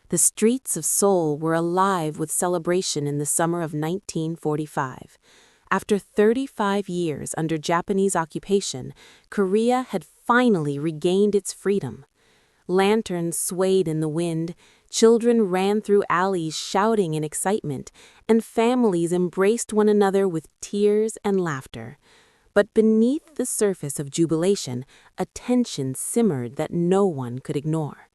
The streets of Seoul were alive with celebration in the summer of 1945. After 35 years under Japanese occupation, Korea had finally regained its freedom. Lanterns swayed in the wind, children ran through alleys shouting in excitement, and families embraced one another with tears and laughter. But beneath the surface of jubilation, a tension simmered that no one could ignore.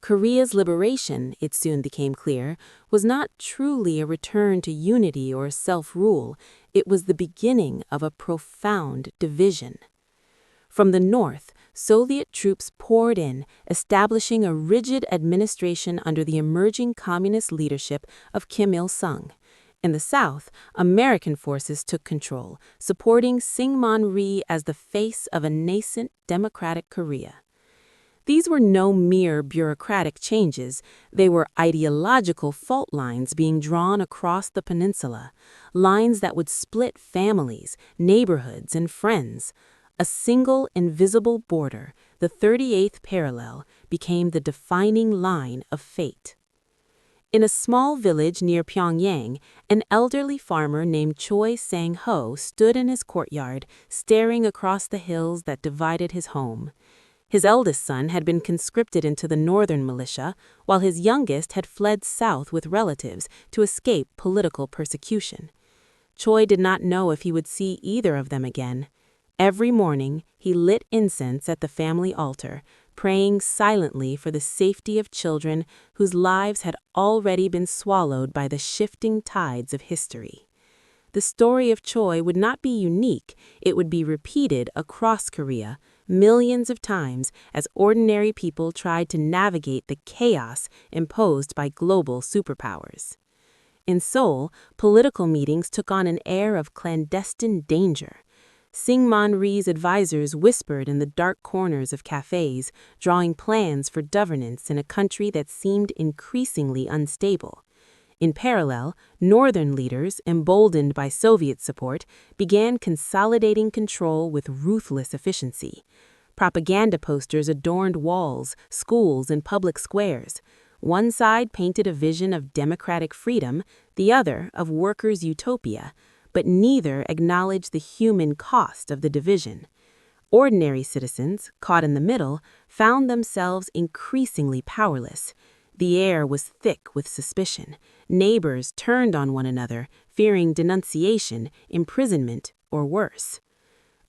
Korea's liberation, it soon became clear, was not truly a return to unity or self-rule. It was the beginning of a profound division. From the north, Soviet troops poured in, establishing a rigid administration under the emerging communist leadership of Kim Il-sung. In the south, American forces took control, supporting Syngman Rhee as the face of a nascent democratic Korea. These were no mere bureaucratic changes, they were ideological fault lines being drawn across the peninsula, lines that would split families, neighborhoods, and friends. A single invisible border, the 38th parallel, became the defining line of fate. In a small village near Pyongyang, an elderly farmer named Choi Sang-ho stood in his courtyard, staring across the hills that divided his home. His eldest son had been conscripted into the northern militia, while his youngest had fled south with relatives to escape political persecution. Choi did not know if he would see either of them again. Every morning, he lit incense at the family altar, praying silently for the safety of children whose lives had already been swallowed by the shifting tides of history. The story of Choi would not be unique, it would be repeated across Korea, millions of times as ordinary people tried to navigate the chaos imposed by global superpowers. In Seoul, political meetings took on an air of clandestine danger. Syngman Rhee's advisors whispered in the dark corners of cafes, drawing plans for governance in a country that seemed increasingly unstable. In parallel, northern leaders, emboldened by Soviet support, began consolidating control with ruthless efficiency. Propaganda posters adorned walls, schools, and public squares. One side painted a vision of democratic freedom, the other of workers' utopia, but neither acknowledged the human cost of the division. Ordinary citizens, caught in the middle, found themselves increasingly powerless. The air was thick with suspicion. Neighbors turned on one another, fearing denunciation, imprisonment, or worse.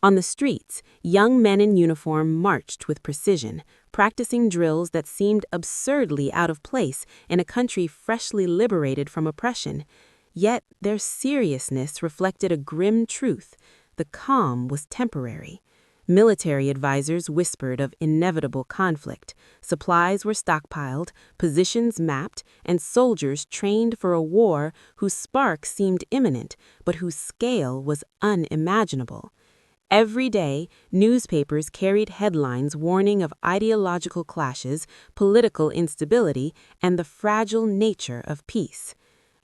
On the streets, young men in uniform marched with precision, practicing drills that seemed absurdly out of place in a country freshly liberated from oppression. Yet their seriousness reflected a grim truth. The calm was temporary. Military advisors whispered of inevitable conflict. Supplies were stockpiled, positions mapped, and soldiers trained for a war whose spark seemed imminent, but whose scale was unimaginable. Every day, newspapers carried headlines warning of ideological clashes, political instability, and the fragile nature of peace.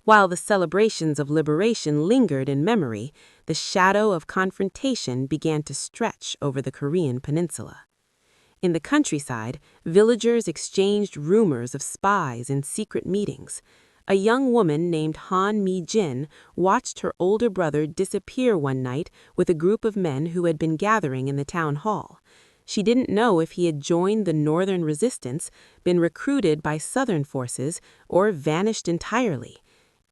While the celebrations of liberation lingered in memory, the shadow of confrontation began to stretch over the Korean peninsula. In the countryside, villagers exchanged rumors of spies and secret meetings. A young woman named Han Mi-jin watched her older brother disappear one night with a group of men who had been gathering in the town hall. She didn't know if he had joined the northern resistance, been recruited by southern forces, or vanished entirely.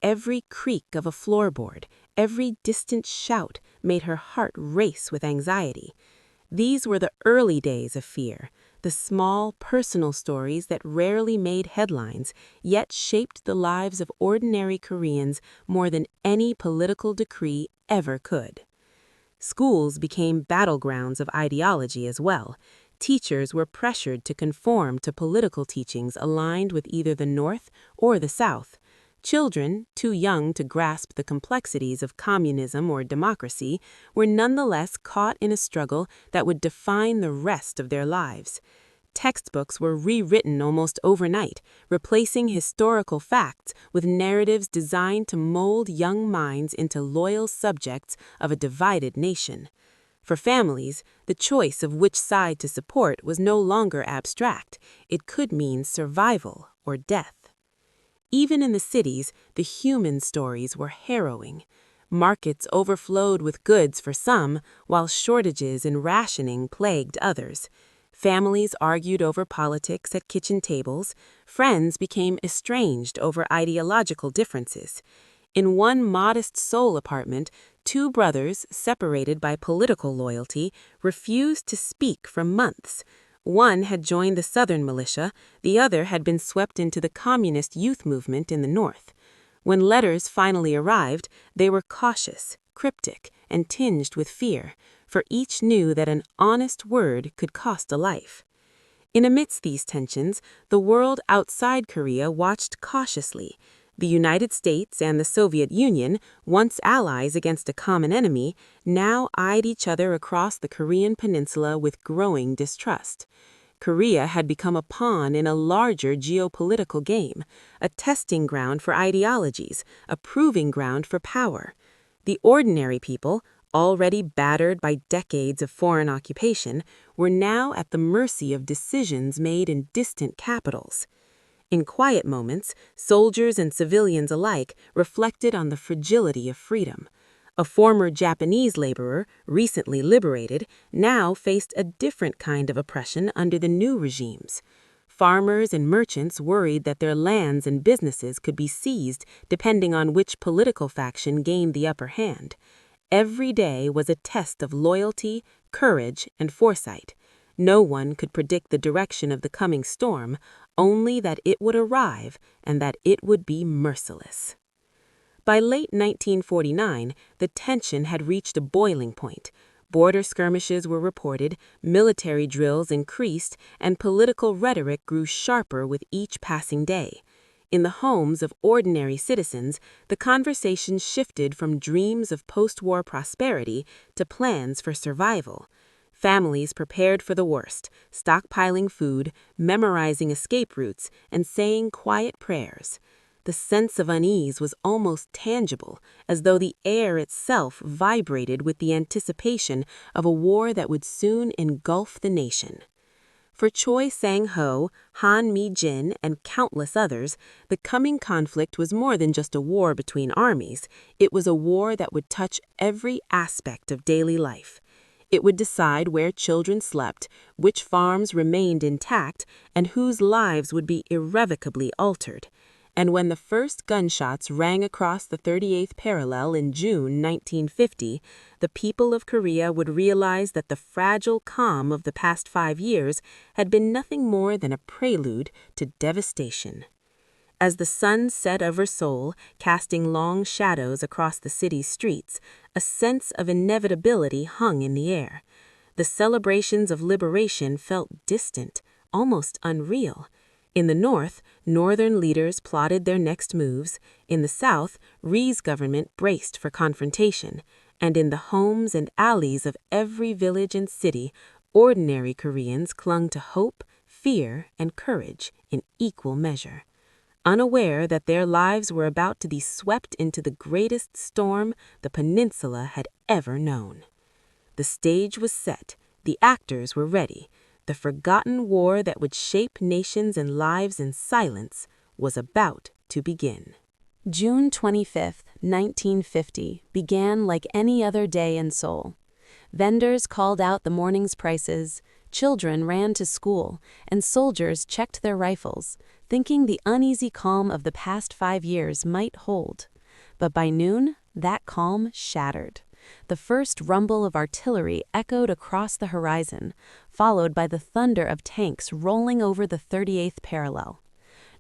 Every creak of a floorboard, every distant shout made her heart race with anxiety. These were the early days of fear, the small, personal stories that rarely made headlines, yet shaped the lives of ordinary Koreans more than any political decree ever could. Schools became battlegrounds of ideology as well. Teachers were pressured to conform to political teachings aligned with either the North or the South. Children, too young to grasp the complexities of communism or democracy, were nonetheless caught in a struggle that would define the rest of their lives. Textbooks were rewritten almost overnight, replacing historical facts with narratives designed to mold young minds into loyal subjects of a divided nation. For families, the choice of which side to support was no longer abstract. It could mean survival or death. even in the cities, the human stories were harrowing. Markets overflowed with goods for some, while shortages and rationing plagued others. Families argued over politics at kitchen tables. Friends became estranged over ideological differences. In one modest Seoul apartment, two brothers, separated by political loyalty, refused to speak for months. One had joined the Southern militia, the other had been swept into the communist youth movement in the North. When letters finally arrived, they were cautious, cryptic, and tinged with fear, for each knew that an honest word could cost a life. In amidst these tensions, the world outside Korea watched cautiously. The United States and the Soviet Union, once allies against a common enemy, now eyed each other across the Korean peninsula with growing distrust. Korea had become a pawn in a larger geopolitical game, a testing ground for ideologies, a proving ground for power. The ordinary people, already battered by decades of foreign occupation, were now at the mercy of decisions made in distant capitals. In quiet moments, soldiers and civilians alike reflected on the fragility of freedom. A former Japanese laborer, recently liberated, now faced a different kind of oppression under the new regimes. Farmers and merchants worried that their lands and businesses could be seized depending on which political faction gained the upper hand. Every day was a test of loyalty, courage, and foresight. No one could predict the direction of the coming storm, only that it would arrive and that it would be merciless. By late 1949, the tension had reached a boiling point. Border skirmishes were reported, military drills increased, and political rhetoric grew sharper with each passing day. In the homes of ordinary citizens, the conversation shifted from dreams of post-war prosperity to plans for survival. Families prepared for the worst, stockpiling food, memorizing escape routes, and saying quiet prayers. The sense of unease was almost tangible, as though the air itself vibrated with the anticipation of a war that would soon engulf the nation. For Choi Sang-ho, Han Mi-jin, and countless others, the coming conflict was more than just a war between armies. It was a war that would touch every aspect of daily life. It would decide where children slept, which farms remained intact, and whose lives would be irrevocably altered. And when the first gunshots rang across the 38th parallel in June 1950, the people of Korea would realize that the fragile calm of the past 5 years had been nothing more than a prelude to devastation. As the sun set over Seoul, casting long shadows across the city's streets, a sense of inevitability hung in the air. The celebrations of liberation felt distant, almost unreal. In the north, northern leaders plotted their next moves. In the south, Ri's government braced for confrontation. And in the homes and alleys of every village and city, ordinary Koreans clung to hope, fear, and courage in equal measure. Unaware that their lives were about to be swept into the greatest storm the peninsula had ever known. The stage was set, the actors were ready. The forgotten war that would shape nations and lives in silence was about to begin. June 25, 1950, began like any other day in Seoul. Vendors called out the morning's prices, children ran to school, and soldiers checked their rifles, thinking the uneasy calm of the past 5 years might hold. But by noon, that calm shattered. The first rumble of artillery echoed across the horizon, followed by the thunder of tanks rolling over the 38th parallel.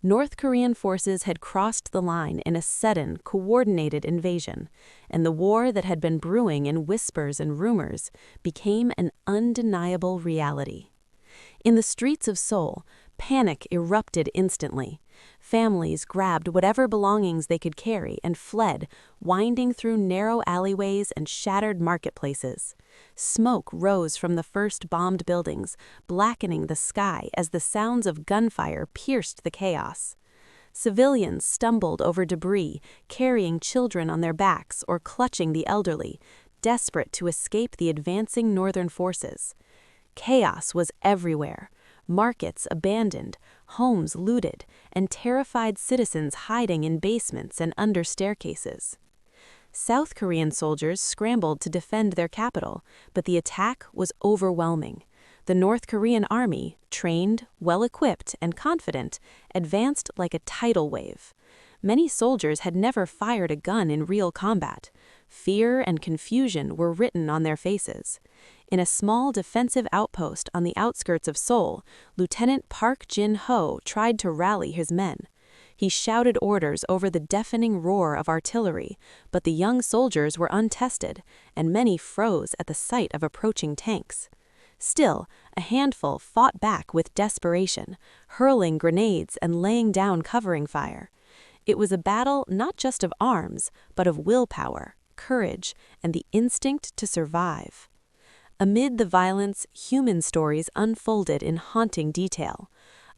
North Korean forces had crossed the line in a sudden, coordinated invasion, and the war that had been brewing in whispers and rumors became an undeniable reality. In the streets of Seoul, panic erupted instantly. Families grabbed whatever belongings they could carry and fled, winding through narrow alleyways and shattered marketplaces. Smoke rose from the first bombed buildings, blackening the sky as the sounds of gunfire pierced the chaos. Civilians stumbled over debris, carrying children on their backs or clutching the elderly, desperate to escape the advancing northern forces. Chaos was everywhere. markets abandoned, homes looted, and terrified citizens hiding in basements and under staircases. South Korean soldiers scrambled to defend their capital, but the attack was overwhelming. The North Korean army, trained, well-equipped, and confident, advanced like a tidal wave. Many soldiers had never fired a gun in real combat. Fear and confusion were written on their faces. In a small defensive outpost on the outskirts of Seoul, Lieutenant Park Jin-ho tried to rally his men. He shouted orders over the deafening roar of artillery, but the young soldiers were untested, and many froze at the sight of approaching tanks. Still, a handful fought back with desperation, hurling grenades and laying down covering fire. It was a battle not just of arms, but of willpower, courage, and the instinct to survive. Amid the violence, human stories unfolded in haunting detail.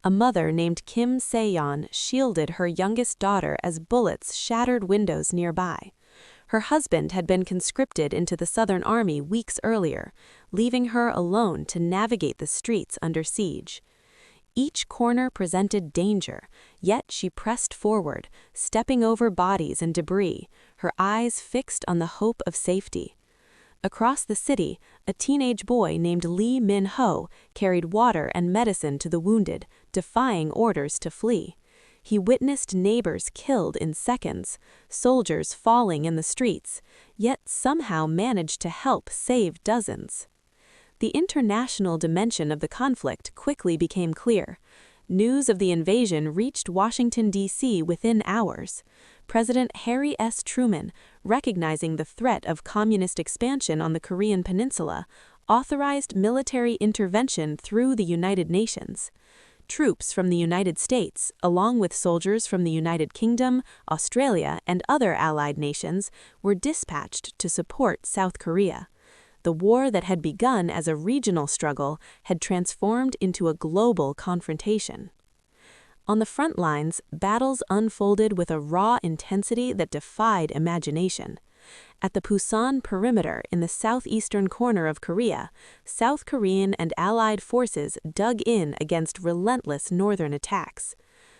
A mother named Kim Se-yeon shielded her youngest daughter as bullets shattered windows nearby. Her husband had been conscripted into the Southern Army weeks earlier, leaving her alone to navigate the streets under siege. Each corner presented danger, yet she pressed forward, stepping over bodies and debris, her eyes fixed on the hope of safety. Across the city, a teenage boy named Lee Min-ho carried water and medicine to the wounded, defying orders to flee. He witnessed neighbors killed in seconds, soldiers falling in the streets, yet somehow managed to help save dozens. The international dimension of the conflict quickly became clear. News of the invasion reached Washington, D.C. within hours. President Harry S. Truman, recognizing the threat of communist expansion on the Korean peninsula, authorized military intervention through the United Nations. Troops from the United States, along with soldiers from the United Kingdom, Australia, and other allied nations, were dispatched to support South Korea. The war that had begun as a regional struggle had transformed into a global confrontation. On the front lines, battles unfolded with a raw intensity that defied imagination. At the Pusan perimeter in the southeastern corner of Korea, South Korean and Allied forces dug in against relentless northern attacks.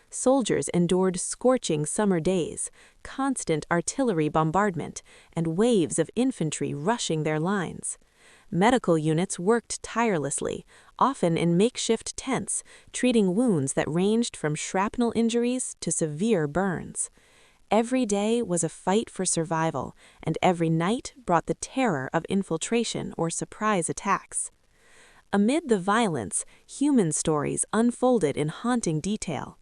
Soldiers endured scorching summer days, constant artillery bombardment, and waves of infantry rushing their lines. Medical units worked tirelessly, often in makeshift tents, treating wounds that ranged from shrapnel injuries to severe burns. Every day was a fight for survival, and every night brought the terror of infiltration or surprise attacks. Amid the violence, human stories unfolded in haunting detail.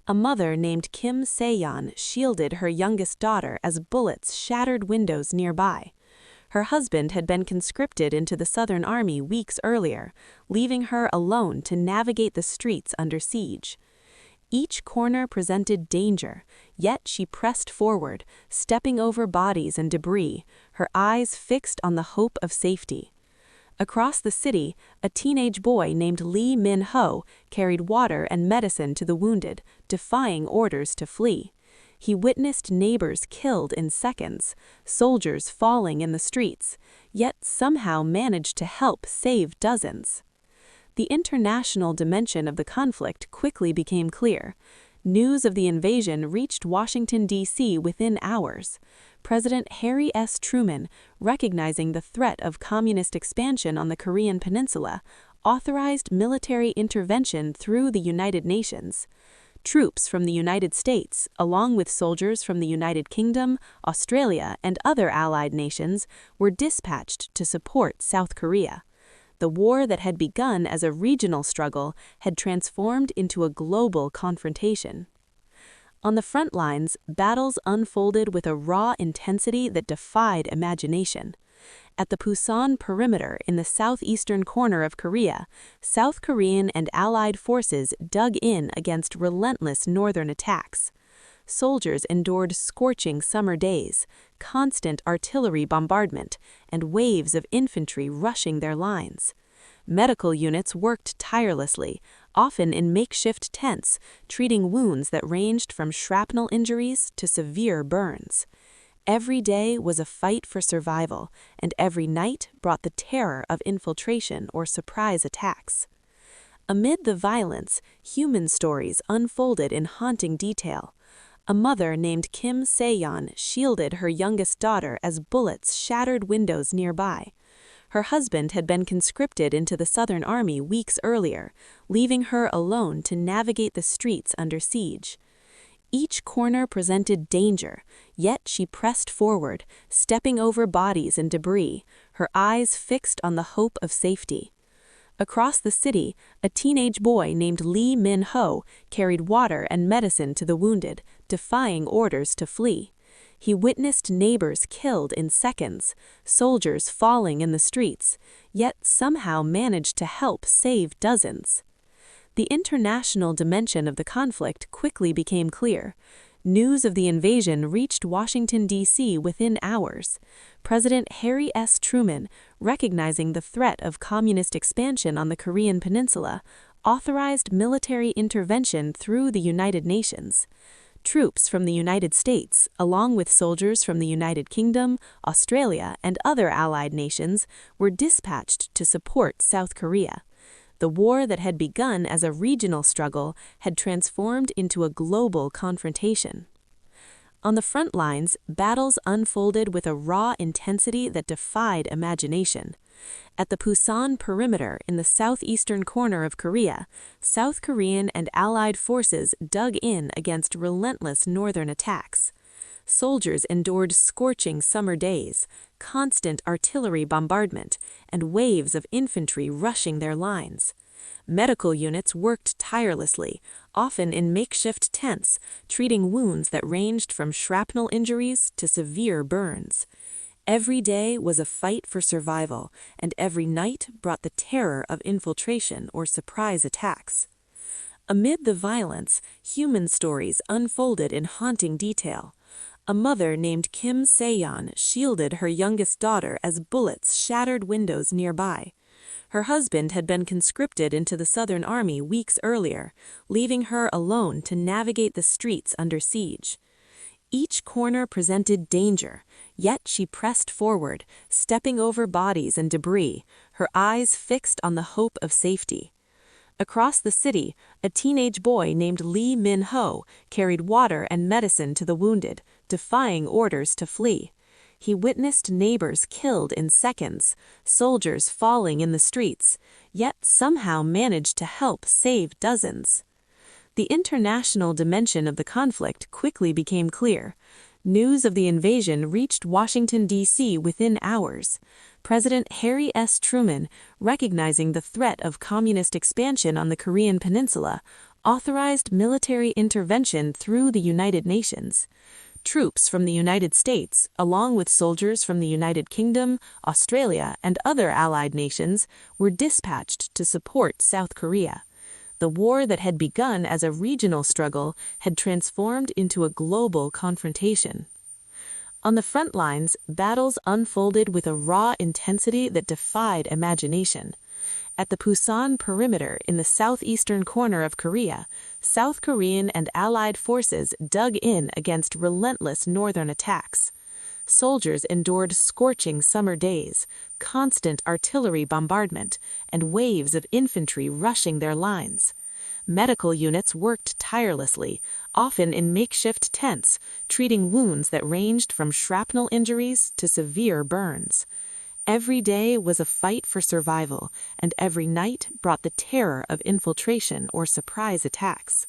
A mother named Kim Se-yeon shielded her youngest daughter as bullets shattered windows nearby. Her husband had been conscripted into the Southern Army weeks earlier, leaving her alone to navigate the streets under siege. Each corner presented danger, yet she pressed forward, stepping over bodies and debris, her eyes fixed on the hope of safety. Across the city, a teenage boy named Lee Min-ho carried water and medicine to the wounded, defying orders to flee. He witnessed neighbors killed in seconds, soldiers falling in the streets, yet somehow managed to help save dozens. The international dimension of the conflict quickly became clear. News of the invasion reached Washington, D.C. within hours. President Harry S. Truman, recognizing the threat of communist expansion on the Korean peninsula, authorized military intervention through the United Nations. Troops from the United States, along with soldiers from the United Kingdom, Australia, and other allied nations, were dispatched to support South Korea. The war that had begun as a regional struggle had transformed into a global confrontation. On the front lines, battles unfolded with a raw intensity that defied imagination. At the Pusan perimeter in the southeastern corner of Korea, South Korean and Allied forces dug in against relentless northern attacks. Soldiers endured scorching summer days, constant artillery bombardment, and waves of infantry rushing their lines. Medical units worked tirelessly, often in makeshift tents, treating wounds that ranged from shrapnel injuries to severe burns. Every day was a fight for survival, and every night brought the terror of infiltration or surprise attacks. Amid the violence, human stories unfolded in haunting detail. A mother named Kim Se-yeon shielded her youngest daughter as bullets shattered windows nearby. Her husband had been conscripted into the Southern Army weeks earlier, leaving her alone to navigate the streets under siege. Each corner presented danger, yet she pressed forward, stepping over bodies and debris, her eyes fixed on the hope of safety. Across the city, a teenage boy named Lee Min-ho carried water and medicine to the wounded, defying orders to flee. He witnessed neighbors killed in seconds, soldiers falling in the streets, yet somehow managed to help save dozens. The international dimension of the conflict quickly became clear. News of the invasion reached Washington, D.C. within hours. President Harry S. Truman, recognizing the threat of communist expansion on the Korean peninsula, authorized military intervention through the United Nations. Troops from the United States, along with soldiers from the United Kingdom, Australia, and other allied nations, were dispatched to support South Korea. The war that had begun as a regional struggle had transformed into a global confrontation. On the front lines, battles unfolded with a raw intensity that defied imagination. At the Pusan perimeter in the southeastern corner of Korea, South Korean and Allied forces dug in against relentless northern attacks. Soldiers endured scorching summer days, constant artillery bombardment, and waves of infantry rushing their lines. Medical units worked tirelessly, often in makeshift tents, treating wounds that ranged from shrapnel injuries to severe burns. Every day was a fight for survival, and every night brought the terror of infiltration or surprise attacks. Amid the violence, human stories unfolded in haunting detail. A mother named Kim Se-yeon shielded her youngest daughter as bullets shattered windows nearby. Her husband had been conscripted into the Southern Army weeks earlier, leaving her alone to navigate the streets under siege. Each corner presented danger, yet she pressed forward, stepping over bodies and debris, her eyes fixed on the hope of safety. Across the city, a teenage boy named Lee Min-ho carried water and medicine to the wounded, defying orders to flee. He witnessed neighbors killed in seconds, soldiers falling in the streets, yet somehow managed to help save dozens. The international dimension of the conflict quickly became clear. News of the invasion reached Washington, D.C. within hours. President Harry S. Truman, recognizing the threat of communist expansion on the Korean peninsula, authorized military intervention through the United Nations. Troops from the United States, along with soldiers from the United Kingdom, Australia, and other allied nations, were dispatched to support South Korea. The war that had begun as a regional struggle had transformed into a global confrontation. On the front lines, battles unfolded with a raw intensity that defied imagination. At the Pusan perimeter in the southeastern corner of Korea, South Korean and Allied forces dug in against relentless northern attacks. Soldiers endured scorching summer days, constant artillery bombardment, and waves of infantry rushing their lines. Medical units worked tirelessly, often in makeshift tents, treating wounds that ranged from shrapnel injuries to severe burns. Every day was a fight for survival, and every night brought the terror of infiltration or surprise attacks.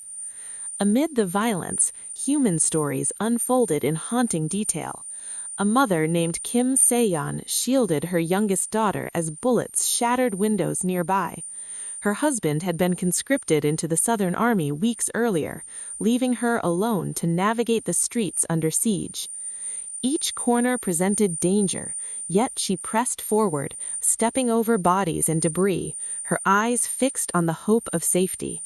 Amid the violence, human stories unfolded in haunting detail. A mother named Kim Se-yeon shielded her youngest daughter as bullets shattered windows nearby. Her husband had been conscripted into the Southern Army weeks earlier, leaving her alone to navigate the streets under siege. Each corner presented danger, yet she pressed forward, stepping over bodies and debris, her eyes fixed on the hope of safety.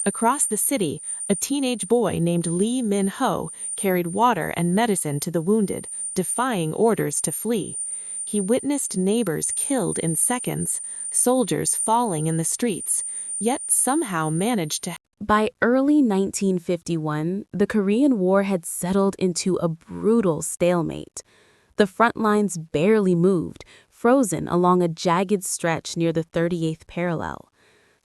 Across the city, a teenage boy named Lee Min-ho carried water and medicine to the wounded, defying orders to flee. He witnessed neighbors killed in seconds, soldiers falling in the streets, yet somehow managed to. By early 1951, the Korean War had settled into a brutal stalemate. The front lines barely moved, frozen along a jagged stretch near the 38th parallel.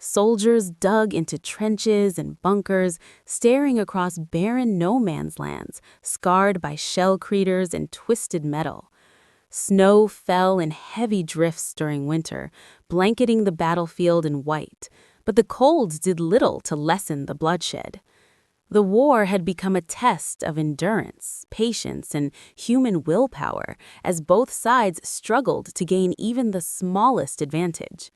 Soldiers dug into trenches and bunkers, staring across barren no-man's lands, scarred by shell craters and twisted metal. Snow fell in heavy drifts during winter, blanketing the battlefield in white, but the cold did little to lessen the bloodshed. The war had become a test of endurance, patience, and human willpower as both sides struggled to gain even the smallest advantage.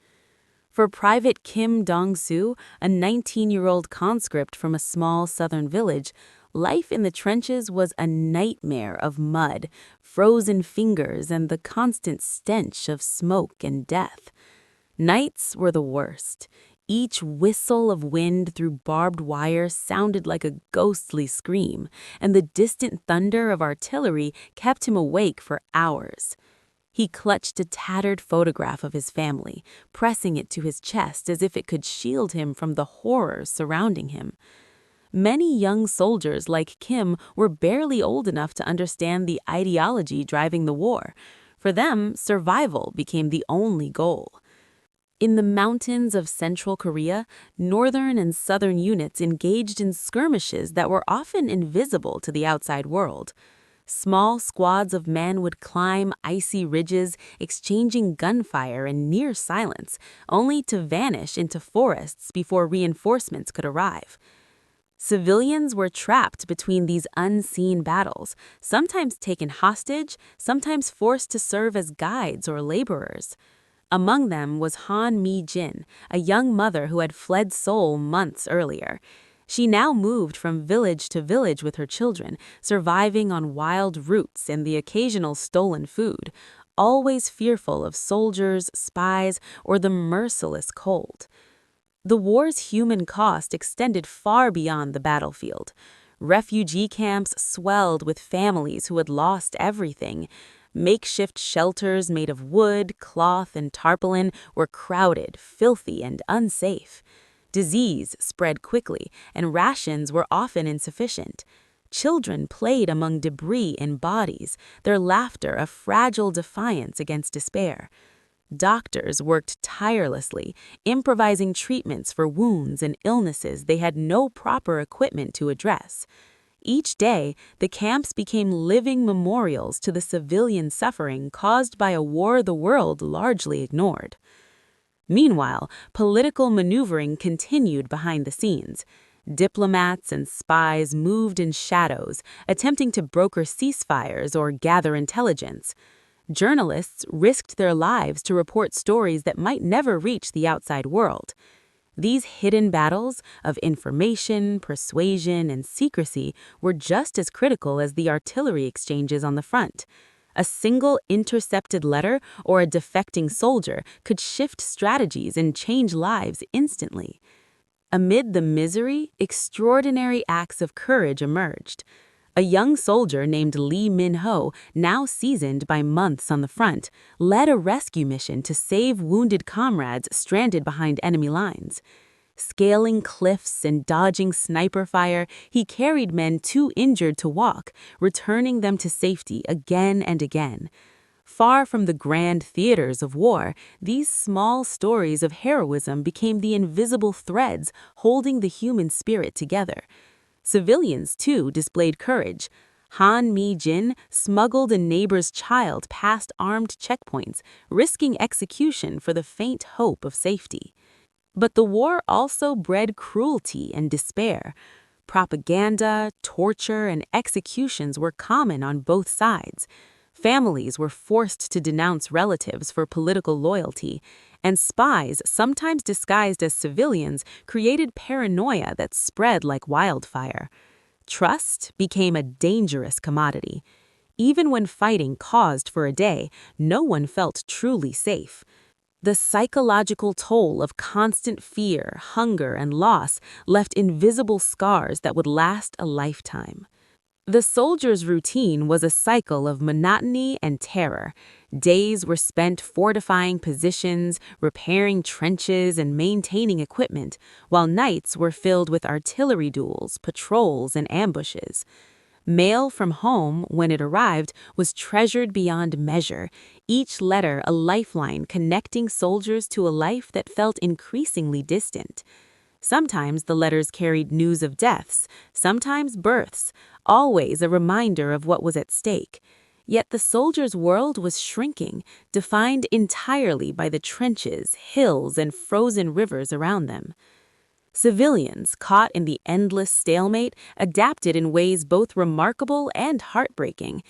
For Private Kim Dong-soo, a 19-year-old conscript from a small southern village, life in the trenches was a nightmare of mud, frozen fingers, and the constant stench of smoke and death. Nights were the worst. Each whistle of wind through barbed wire sounded like a ghostly scream, and the distant thunder of artillery kept him awake for hours. He clutched a tattered photograph of his family, pressing it to his chest as if it could shield him from the horrors surrounding him. Many young soldiers like Kim were barely old enough to understand the ideology driving the war. For them, survival became the only goal. In the mountains of central Korea, northern and southern units engaged in skirmishes that were often invisible to the outside world. Small squads of men would climb icy ridges, exchanging gunfire in near silence, only to vanish into forests before reinforcements could arrive. Civilians were trapped between these unseen battles, sometimes taken hostage, sometimes forced to serve as guides or laborers. Among them was Han Mi-jin, a young mother who had fled Seoul months earlier. She now moved from village to village with her children, surviving on wild roots and the occasional stolen food, always fearful of soldiers, spies, or the merciless cold. The war's human cost extended far beyond the battlefield. Refugee camps swelled with families who had lost everything. Makeshift shelters made of wood, cloth, and tarpaulin were crowded, filthy, and unsafe. Disease spread quickly, and rations were often insufficient. Children played among debris and bodies, their laughter a fragile defiance against despair. Doctors worked tirelessly, improvising treatments for wounds and illnesses they had no proper equipment to address. Each day, the camps became living memorials to the civilian suffering caused by a war the world largely ignored. Meanwhile, political maneuvering continued behind the scenes. Diplomats and spies moved in shadows, attempting to broker ceasefires or gather intelligence. Journalists risked their lives to report stories that might never reach the outside world. These hidden battles of information, persuasion, and secrecy were just as critical as the artillery exchanges on the front. A single intercepted letter or a defecting soldier could shift strategies and change lives instantly. Amid the misery, extraordinary acts of courage emerged. A young soldier named Lee Min-ho, now seasoned by months on the front, led a rescue mission to save wounded comrades stranded behind enemy lines. Scaling cliffs and dodging sniper fire, he carried men too injured to walk, returning them to safety again and again. Far from the grand theaters of war, these small stories of heroism became the invisible threads holding the human spirit together. Civilians, too, displayed courage. Han Mi-jin smuggled a neighbor's child past armed checkpoints, risking execution for the faint hope of safety. But the war also bred cruelty and despair. Propaganda, torture, and executions were common on both sides. Families were forced to denounce relatives for political loyalty, and spies, sometimes disguised as civilians, created paranoia that spread like wildfire. Trust became a dangerous commodity. Even when fighting caused for a day, no one felt truly safe. The psychological toll of constant fear, hunger, and loss left invisible scars that would last a lifetime. The soldiers' routine was a cycle of monotony and terror. Days were spent fortifying positions, repairing trenches, and maintaining equipment, while nights were filled with artillery duels, patrols, and ambushes. Mail from home, when it arrived, was treasured beyond measure, each letter a lifeline connecting soldiers to a life that felt increasingly distant. Sometimes the letters carried news of deaths, sometimes births, always a reminder of what was at stake. Yet the soldiers' world was shrinking, defined entirely by the trenches, hills, and frozen rivers around them. Civilians, caught in the endless stalemate, adapted in ways both remarkable and heartbreaking.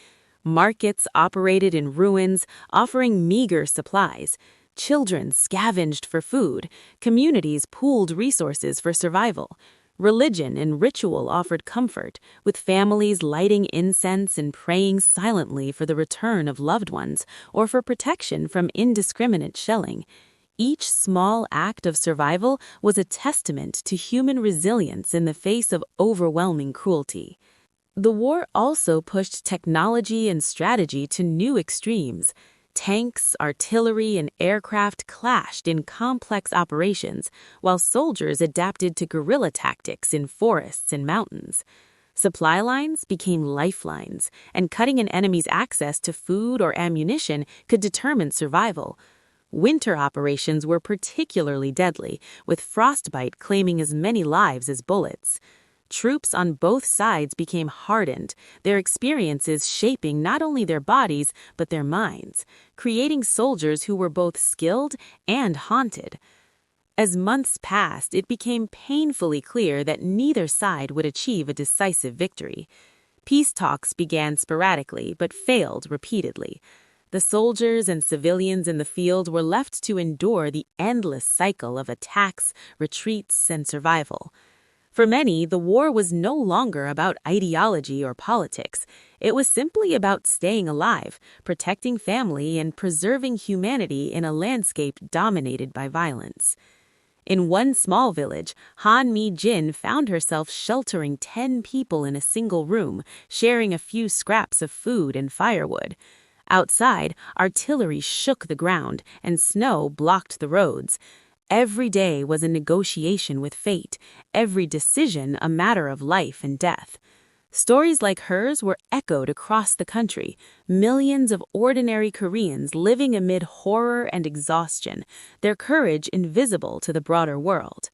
Markets operated in ruins, offering meager supplies. Children scavenged for food. Communities pooled resources for survival. Religion and ritual offered comfort, with families lighting incense and praying silently for the return of loved ones or for protection from indiscriminate shelling. Each small act of survival was a testament to human resilience in the face of overwhelming cruelty. The war also pushed technology and strategy to new extremes. Tanks, artillery, and aircraft clashed in complex operations, while soldiers adapted to guerrilla tactics in forests and mountains. Supply lines became lifelines, and cutting an enemy's access to food or ammunition could determine survival. Winter operations were particularly deadly, with frostbite claiming as many lives as bullets. Troops on both sides became hardened, their experiences shaping not only their bodies but their minds, creating soldiers who were both skilled and haunted. As months passed, it became painfully clear that neither side would achieve a decisive victory. Peace talks began sporadically but failed repeatedly. The soldiers and civilians in the field were left to endure the endless cycle of attacks, retreats, and survival. For many, the war was no longer about ideology or politics. It was simply about staying alive, protecting family, and preserving humanity in a landscape dominated by violence. In one small village, Han Mi-jin found herself sheltering 10 people in a single room, sharing a few scraps of food and firewood. Outside, artillery shook the ground, and snow blocked the roads. Every day was a negotiation with fate, every decision a matter of life and death. Stories like hers were echoed across the country, millions of ordinary Koreans living amid horror and exhaustion, their courage invisible to the broader world.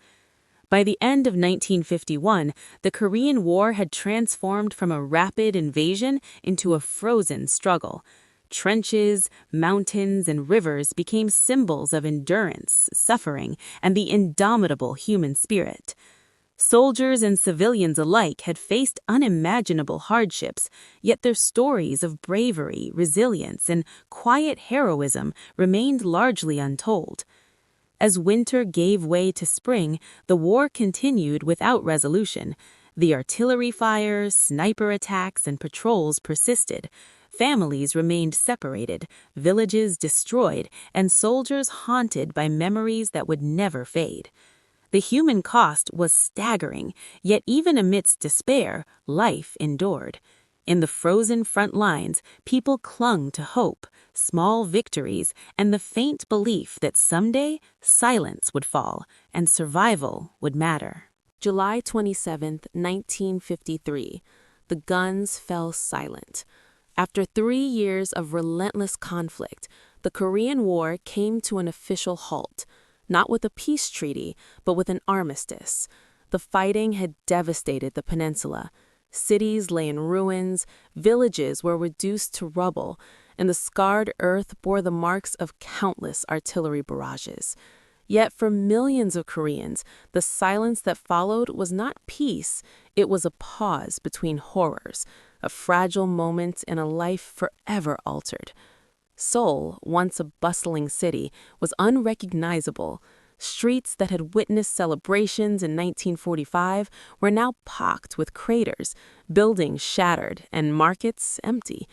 By the end of 1951, the Korean War had transformed from a rapid invasion into a frozen struggle. Trenches, mountains, and rivers became symbols of endurance, suffering, and the indomitable human spirit. Soldiers and civilians alike had faced unimaginable hardships, yet their stories of bravery, resilience, and quiet heroism remained largely untold. As winter gave way to spring, the war continued without resolution. The artillery fires, sniper attacks, and patrols persisted. Families remained separated, villages destroyed, and soldiers haunted by memories that would never fade. The human cost was staggering, yet even amidst despair, life endured. In the frozen front lines, people clung to hope, small victories, and the faint belief that someday silence would fall and survival would matter. July 27, 1953. The guns fell silent. After 3 years of relentless conflict, the Korean War came to an official halt, not with a peace treaty, but with an armistice. The fighting had devastated the peninsula. Cities lay in ruins, villages were reduced to rubble, and the scarred earth bore the marks of countless artillery barrages. Yet for millions of Koreans, the silence that followed was not peace, it was a pause between horrors, a fragile moment in a life forever altered. Seoul, once a bustling city, was unrecognizable. Streets that had witnessed celebrations in 1945 were now pocked with craters, buildings shattered, and markets empty.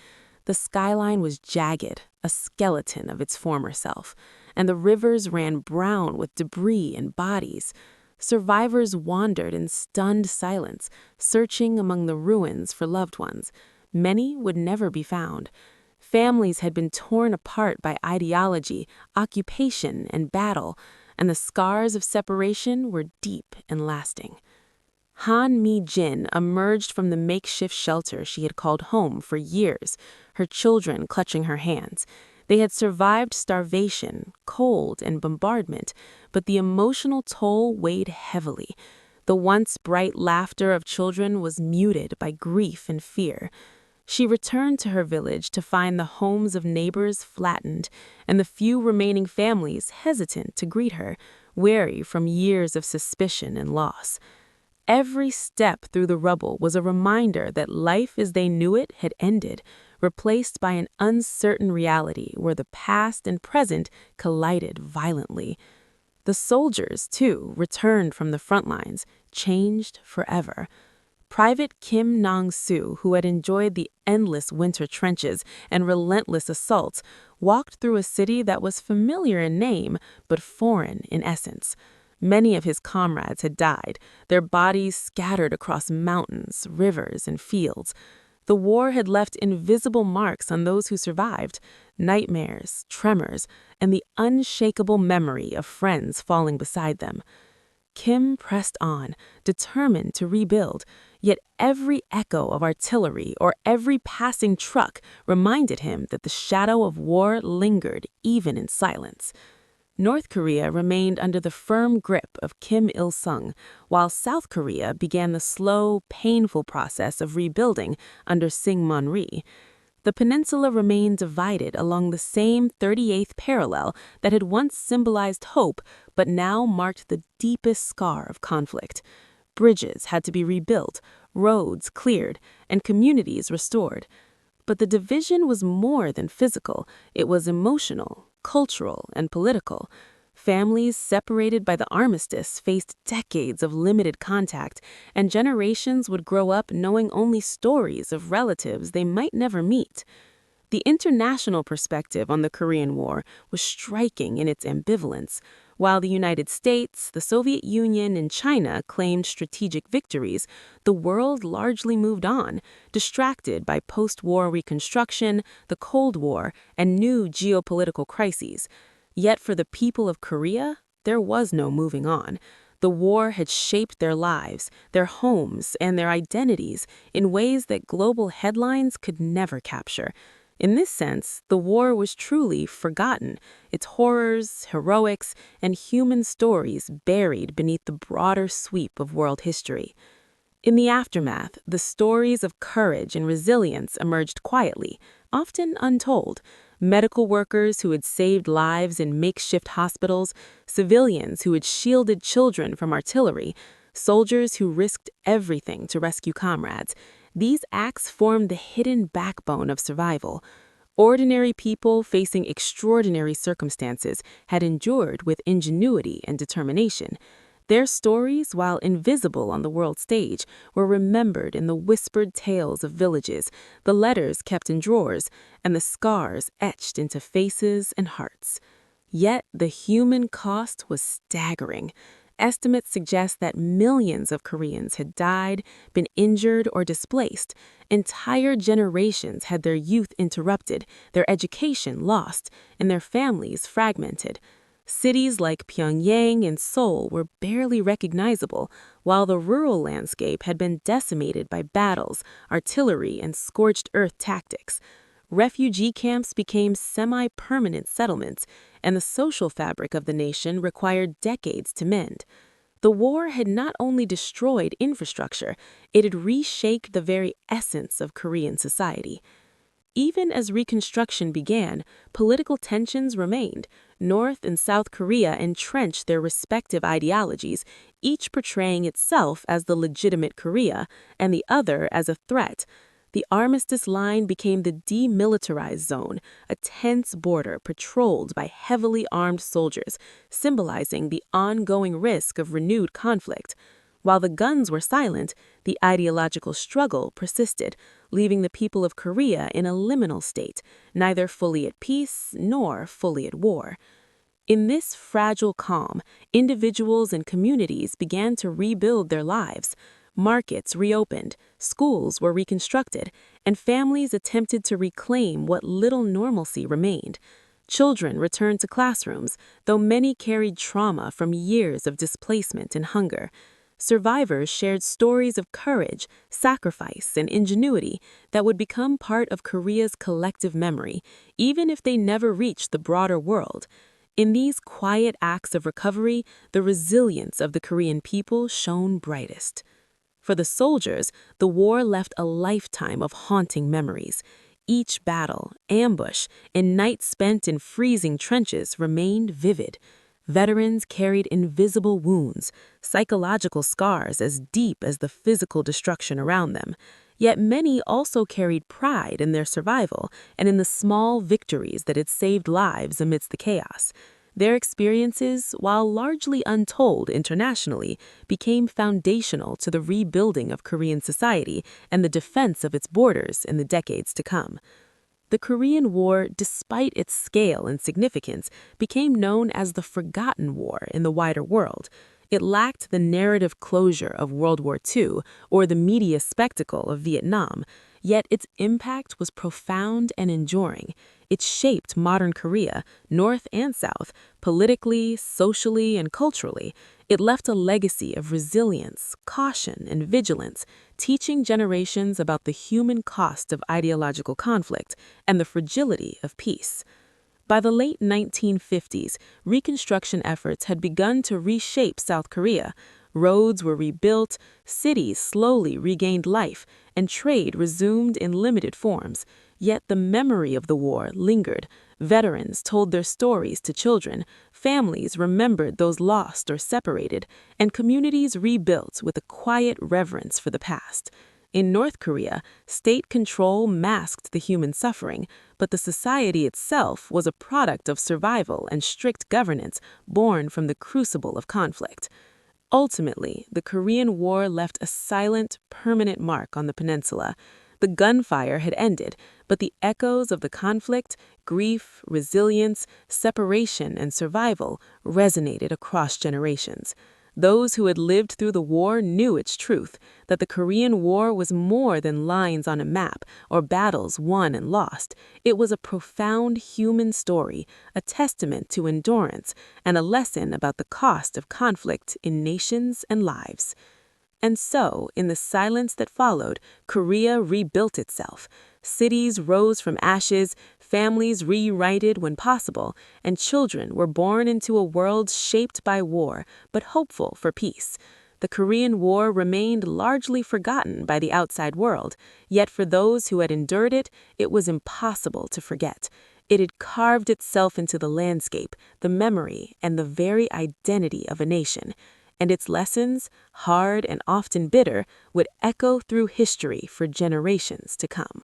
The skyline was jagged, a skeleton of its former self, and the rivers ran brown with debris and bodies. Survivors wandered in stunned silence, searching among the ruins for loved ones. Many would never be found. Families had been torn apart by ideology, occupation, and battle, and the scars of separation were deep and lasting. Han Mi-jin emerged from the makeshift shelter she had called home for years, her children clutching her hands. They had survived starvation, cold, and bombardment, but the emotional toll weighed heavily. The once bright laughter of children was muted by grief and fear. She returned to her village to find the homes of neighbors flattened and the few remaining families hesitant to greet her, weary from years of suspicion and loss. Every step through the rubble was a reminder that life as they knew it had ended, replaced by an uncertain reality where the past and present collided violently. The soldiers, too, returned from the front lines, changed forever. Private Kim Nong-soo, who had enjoyed the endless winter trenches and relentless assaults, walked through a city that was familiar in name but foreign in essence. Many of his comrades had died, their bodies scattered across mountains, rivers, and fields. The war had left invisible marks on those who survived, nightmares, tremors, and the unshakable memory of friends falling beside them. Kim pressed on, determined to rebuild, yet every echo of artillery or every passing truck reminded him that the shadow of war lingered even in silence. North Korea remained under the firm grip of Kim Il-sung, while South Korea began the slow, painful process of rebuilding under Syngman-rhee. The peninsula remained divided along the same 38th parallel that had once symbolized hope but now marked the deepest scar of conflict. Bridges had to be rebuilt, roads cleared, and communities restored. But the division was more than physical, it was emotional, cultural, and political. Families separated by the armistice faced decades of limited contact, and generations would grow up knowing only stories of relatives they might never meet. The international perspective on the Korean War was striking in its ambivalence. While the United States, the Soviet Union, and China claimed strategic victories, the world largely moved on, distracted by post-war reconstruction, the Cold War, and new geopolitical crises. Yet for the people of Korea, there was no moving on. The war had shaped their lives, their homes, and their identities in ways that global headlines could never capture. In this sense, the war was truly forgotten, its horrors, heroics, and human stories buried beneath the broader sweep of world history. In the aftermath, the stories of courage and resilience emerged quietly, often untold. Medical workers who had saved lives in makeshift hospitals, civilians who had shielded children from artillery, soldiers who risked everything to rescue comrades. These acts formed the hidden backbone of survival. Ordinary people facing extraordinary circumstances had endured with ingenuity and determination. Their stories, while invisible on the world stage, were remembered in the whispered tales of villages, the letters kept in drawers, and the scars etched into faces and hearts. Yet the human cost was staggering. Estimates suggest that millions of Koreans had died, been injured, or displaced. Entire generations had their youth interrupted, their education lost, and their families fragmented. Cities like Pyongyang and Seoul were barely recognizable, while the rural landscape had been decimated by battles, artillery, and scorched earth tactics. Refugee camps became semi-permanent settlements, and the social fabric of the nation required decades to mend. The war had not only destroyed infrastructure, it had reshaped the very essence of Korean society. Even as reconstruction began, political tensions remained. North and South Korea entrenched their respective ideologies, each portraying itself as the legitimate Korea and the other as a threat. The armistice line became the demilitarized zone, a tense border patrolled by heavily armed soldiers, symbolizing the ongoing risk of renewed conflict. While the guns were silent, the ideological struggle persisted, leaving the people of Korea in a liminal state, neither fully at peace nor fully at war. In this fragile calm, individuals and communities began to rebuild their lives. Markets reopened, schools were reconstructed, and families attempted to reclaim what little normalcy remained. Children returned to classrooms, though many carried trauma from years of displacement and hunger. Survivors shared stories of courage, sacrifice, and ingenuity that would become part of Korea's collective memory, even if they never reached the broader world. In these quiet acts of recovery, the resilience of the Korean people shone brightest. For the soldiers, the war left a lifetime of haunting memories. Each battle, ambush, and night spent in freezing trenches remained vivid. Veterans carried invisible wounds, psychological scars as deep as the physical destruction around them. Yet many also carried pride in their survival and in the small victories that had saved lives amidst the chaos. Their experiences, while largely untold internationally, became foundational to the rebuilding of Korean society and the defense of its borders in the decades to come. The Korean War, despite its scale and significance, became known as the Forgotten War in the wider world. It lacked the narrative closure of World War II or the media spectacle of Vietnam, yet its impact was profound and enduring. It shaped modern Korea, North and South, politically, socially, and culturally. It left a legacy of resilience, caution, and vigilance, teaching generations about the human cost of ideological conflict and the fragility of peace. By the late 1950s, reconstruction efforts had begun to reshape South Korea. Roads were rebuilt, cities slowly regained life, and trade resumed in limited forms. Yet the memory of the war lingered. Veterans told their stories to children, families remembered those lost or separated, and communities rebuilt with a quiet reverence for the past. In North Korea, state control masked the human suffering, but the society itself was a product of survival and strict governance born from the crucible of conflict. Ultimately, the Korean War left a silent, permanent mark on the peninsula. The gunfire had ended, but the echoes of the conflict, grief, resilience, separation, and survival resonated across generations. Those who had lived through the war knew its truth, that the Korean War was more than lines on a map or battles won and lost. It was a profound human story, a testament to endurance, and a lesson about the cost of conflict in nations and lives. And so, in the silence that followed, Korea rebuilt itself. Cities rose from ashes, families reunited when possible, and children were born into a world shaped by war, but hopeful for peace. The Korean War remained largely forgotten by the outside world, yet for those who had endured it, it was impossible to forget. It had carved itself into the landscape, the memory, and the very identity of a nation. And its lessons, hard and often bitter, would echo through history for generations to come.